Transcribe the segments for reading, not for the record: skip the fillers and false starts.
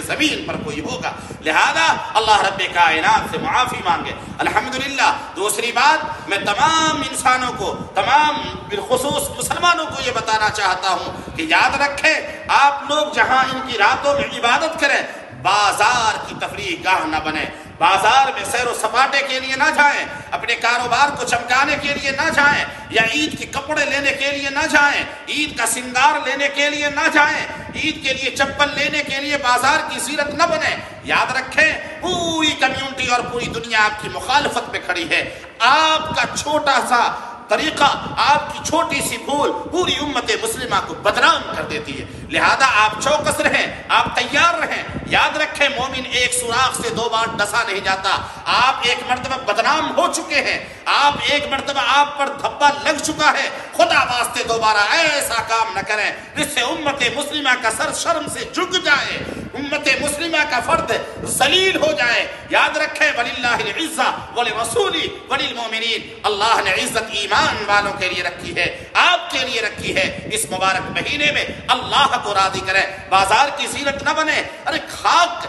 زمین پر کوئی ہوگا۔ لہذا اللہ رب کائنات سے معافی مانگے۔ الحمدللہ دوسری بات میں تمام انسانوں کو، تمام بالخصوص مسلمانوں کو یہ بتانا چاہتا ہوں کہ یاد رکھیں آپ لوگ جہاں ان کی راتوں میں عبادت کریں، بازار کی تفریح گاہ نہ بنے، بازار میں سیر و سپاٹے کے لیے نہ جائیں، اپنے کاروبار کو چمکانے کے لیے نہ جائیں، یا عید کے کپڑے لینے کے لیے نہ جائیں، عید کا سنگار لینے کے لیے نہ جائیں، عید کے لیے چپل لینے کے لیے بازار کی زینت نہ بنے۔ یاد رکھیں پوری کمیونٹی اور پوری دنیا آپ کی مخالفت پہ کھڑی ہے۔ آپ کا چھوٹا سا طریقہ، آپ کی چھوٹی سی بھول پوری امت مسلمہ کو بدنام کر دیتی ہے۔ لہذا آپ چوکس رہیں، آپ تیار رہیں۔ یاد رکھیں مومن ایک سوراخ سے دو بار ڈسا نہیں جاتا۔ آپ ایک مرتبہ بدنام ہو چکے ہیں، آپ ایک مرتبہ آپ پر دھبا لگ چکا ہے، خدا واسطے دوبارہ ایسا کام نہ کریں جس سے امت مسلمہ کا سر شرم سے جھک جائے، امت مسلمہ کا فرد ذلیل ہو جائے۔ یاد رکھیں وَلِلَّهِ الْعِزَّةُ وَلِرَسُولِهِ وَلِلْمُؤْمِنِينَ، اللہ نے عزت ایمان والوں کے لیے رکھی ہے، آپ کے لیے رکھی ہے۔ اس مبارک مہینے میں اللہ کو راضی کریں، بازار کی زینت نہ بنے۔ ارے خاک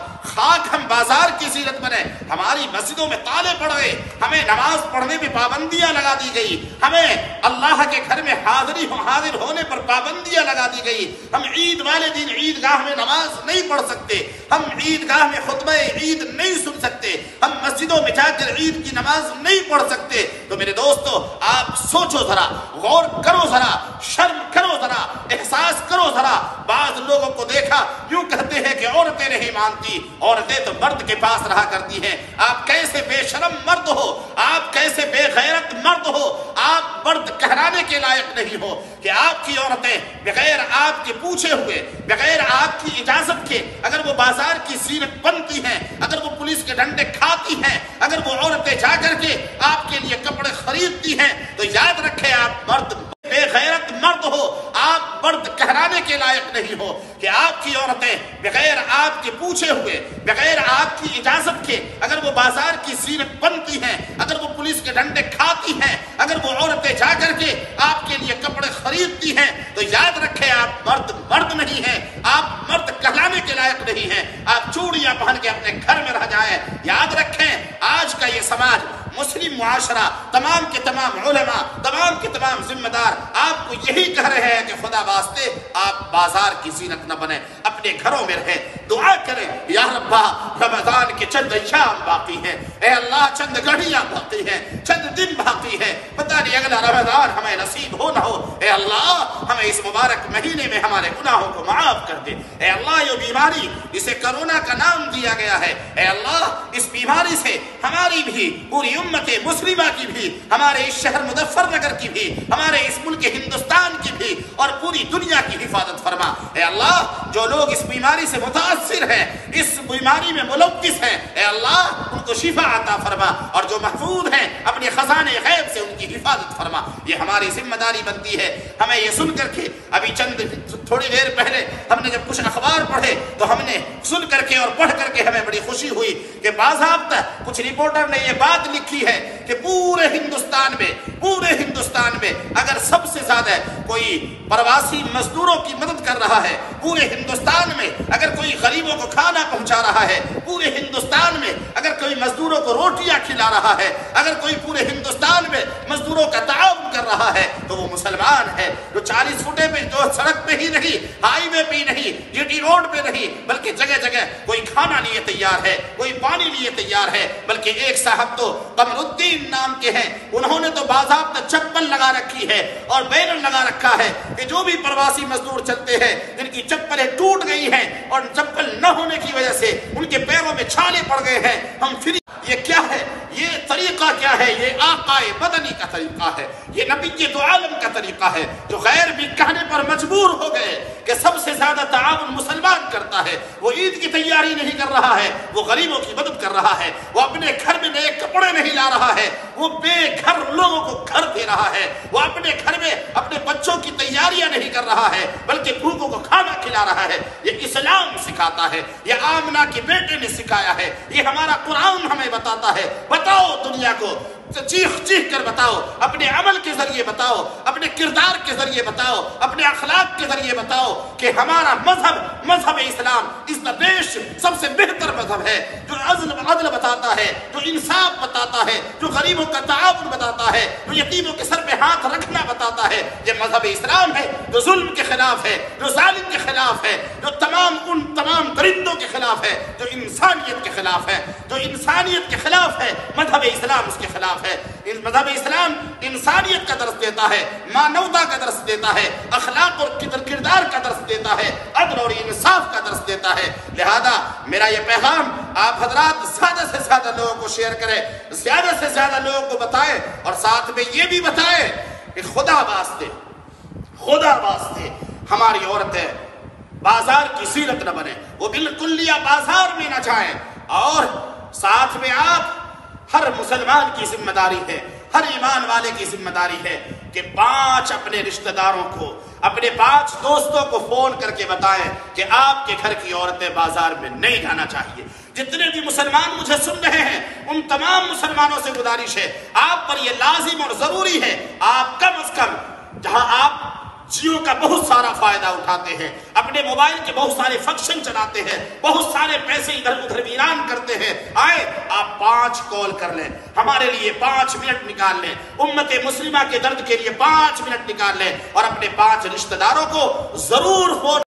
ہم بازار کی زینت بنے۔ ہماری مسجدوں میں تالے پڑ گئے، ہمیں نماز پڑھنے میں پابندیاں لگا دی گئی، ہمیں اللہ کے گھر میں حاضر ہونے پر پابندیاں لگا دی گئی۔ ہم عید والے دن عیدگاہ میں نماز نہیں پڑھ سکتے، ہم عیدگاہ میں خطبہ عید نہیں سن سکتے، ہم مسجدوں میں جا کر عید کی نماز نہیں پڑھ سکتے۔ تو میرے دوستو آپ سوچو ذرا، غور کرو ذرا، شرم کرو ذرا، احساس کرو ذرا۔ بعض لوگوں کو دیکھا یوں کہتے ہیں کہ عورتیں نہیں مانتی، عورتیں تو مرد کے پاس رہا کرتی ہیں۔ آپ کیسے بے شرم مرد ہو، آپ کیسے بے غیرت مرد ہو، آپ مرد کہلانے کے لائق نہیں ہو کہ آپ کی عورتیں بغیر آپ کے پوچھے ہوئے، بغیر آپ کی اجازت کے اگر وہ بازار کی زینت بنتی ہیں، اگر وہ پولیس کے ڈنڈے کھاتی ہیں، اگر وہ عورتیں جا کر کے آپ کے لیے کپڑے خریدتی ہیں، تو یاد رکھیں آپ مرد بے غیرت مرد ہو، آپ مرد کہلانے کے لائق نہیں ہو کہ آپ کی عورتیں بغیر آپ کے پوچھے ہوئے، بغیر آپ کی اجازت کے اگر وہ بازار کی زینت بنتی ہیں، اگر وہ پولیس کے ڈنڈے کھاتی ہیں، اگر وہ عورتیں جا کر کے آپ کے لیے کپڑے خریدتی ہیں، تو یاد رکھیں آپ مرد نہیں ہیں، آپ مرد کہلانے کے لائق نہیں ہیں۔ آپ چوڑیاں پہن کے اپنے گھر میں رہ جائیں۔ یاد رکھیں آج کا یہ سماج، مسلم معاشرہ، تمام کے تمام علماء، تمام کے تمام ذمہ دار آپ کو یہی کہہ رہے ہیں کہ خدا واسطے آپ بازار کی زینت نہ بنیں، اپنے گھروں میں رہیں، دعا کریں یا ربا رمضان کے چند ایام باقی ہیں، اے اللہ چند گھڑیاں باقی ہیں، چند دن باقی ہیں، پتہ نہیں اگلا رمضان ہمیں نصیب ہو نہ ہو۔ اے اللہ ہمیں اس مبارک مہینے میں ہمارے گناہوں کو معاف کر دے۔ اے اللہ یہ بیماری جسے کرونا کا نام دیا گیا ہے، اے اللہ اس بیماری سے ہماری بھی، پوری امت مسلمہ کی بھی، ہمارے اس شہر مظفر نگر کی بھی، ہمارے اس ملک ہندوستان کی بھی اور پوری دنیا کی حفاظت فرما۔ اے اللہ جو لوگ اس بیماری سے متاثر ہیں، اس بیماری میں ملوث ہیں، اے اللہ ان کو شفا عطا فرما، اور جو محفوظ ہیں اپنے خزانے غیب سے ان کی حفاظت فرما۔ یہ ہماری ذمہ داری بنتی ہے۔ ہمیں یہ سن کر کے ابھی تھوڑی دیر پہلے ہم نے جب کچھ اخبار پڑھے تو ہم نے سن کر کے اور پڑھ کر کے ہمیں بڑی خوشی ہوئی کہ باضابطہ کچھ رپورٹر نے یہ بات لکھی ہے کہ پورے ہندوستان میں اگر سب سے زیادہ کوئی پرواسی مزدوروں کی مدد کر رہا ہے، پورے ہندوستان میں اگر کوئی غریبوں کو کھانا پہنچا رہا ہے، پورے ہندوستان میں اگر کوئی مزدوروں کو روٹیاں کھلا رہا ہے، اگر کوئی پورے ہندوستان میں مزدوروں کا تعاون کر رہا ہے تو وہ مسلمان ہے، جو 40 فٹے پہ، جو سڑک پہ ہی نہیں، ہائی وے پہ ہی نہیں، جی ٹی روڈ پہ نہیں، بلکہ جگہ جگہ کوئی کھانا لیے تیار ہے، کوئی پانی لیے تیار ہے۔ بلکہ ایک صاحب تو قمر الدین نام کے ہیں، انہوں نے تو باضابطہ چپل لگا رکھی ہے اور بینر لگا رکھا ہے کہ جو بھی پرواسی مزدور چلتے ہیں جن کی چپلیں ٹوٹ گئی ہیں اور چپل نہ ہونے کی وجہ سے ان کے پیروں میں چھالے پڑ گئے ہیں، ہم فری۔ یہ کیا ہے؟ یہ طریقہ کیا ہے؟ یہ آقا مدنی کا طریقہ ہے، یہ نبی دو عالم کا طریقہ ہے، جو غیر بھی کہنے پر مجبور ہو گئے کہ سب سے زیادہ تعاون مسلمان کرتا ہے۔ وہ عید کی تیاری نہیں کر رہا ہے، وہ غریبوں کی مدد کر رہا ہے، وہ اپنے گھر میں نئے کپڑے نہیں لا رہا ہے، وہ بے گھر لوگوں کو گھر دے رہا ہے، وہ اپنے گھر میں اپنے بچوں کی تیاریاں نہیں کر رہا ہے بلکہ بھوکوں کو کھانا کھلا رہا ہے۔ یہ اسلام سکھاتا ہے، یہ آمنہ کے بیٹے نے سکھایا ہے، یہ ہمارا قرآن ہمیں بتاتا ہے۔ بتاؤ دنیا کو چیخ چیخ کر بتاؤ، اپنے عمل کے ذریعے بتاؤ، اپنے کردار کے ذریعے بتاؤ، اپنے اخلاق کے ذریعے بتاؤ کہ ہمارا مذہب اسلام اس دا بیسٹ سب سے بہتر مذہب ہے، جو عدل بتاتا ہے، جو انصاف بتاتا ہے، جو غریبوں کا تعاون بتاتا ہے، جو یتیموں کے سر پہ ہاتھ رکھنا بتاتا ہے۔ یہ مذہب اسلام ہے جو ظلم کے خلاف ہے، جو ظالم کے خلاف ہے، جو تمام درندوں کے خلاف ہے، جو انسانیت کے خلاف ہے، جو انسانیت کے خلاف ہے۔ مذہب اسلام اس کے خلاف ہے۔ مذہب اسلام انسانیت کا درس دیتا ہے، مانوتا کا درس دیتا ہے، اخلاق اور کردار کا درس دیتا ہے، عدل اور انصاف کا درس دیتا ہے۔ لہذا میرا یہ پیغام آپ حضرات زیادہ سے زیادہ لوگوں کو شیئر کریں، زیادہ سے زیادہ لوگوں کو بتائیں، اور ساتھ میں یہ بھی بتائیں کہ خدا واسطے ہماری عورتیں بازار کی زینت نہ بنے، وہ بالکلیہ بازار میں نہ جائیں، اور ساتھ میں آپ ہر مسلمان کی ذمہ داری ہے، ہر ایمان والے کی ذمہ داری ہے کہ 5 اپنے رشتہ داروں کو، اپنے 5 دوستوں کو فون کر کے بتائیں کہ آپ کے گھر کی عورتیں بازار میں نہیں جانا چاہیے۔ جتنے بھی مسلمان مجھے سن رہے ہیں ان تمام مسلمانوں سے گزارش ہے، آپ پر یہ لازم اور ضروری ہے، آپ کم از کم جہاں آپ جیو کا بہت سارا فائدہ اٹھاتے ہیں، اپنے موبائل کے بہت سارے فنکشن چلاتے ہیں، بہت سارے پیسے ادھر ادھر ویران کرتے ہیں، آئے آپ 5 کال کر لیں، ہمارے لیے 5 منٹ نکال لیں، امت مسلمہ کے درد کے لیے 5 منٹ نکال لیں، اور اپنے 5 رشتہ داروں کو ضرور فون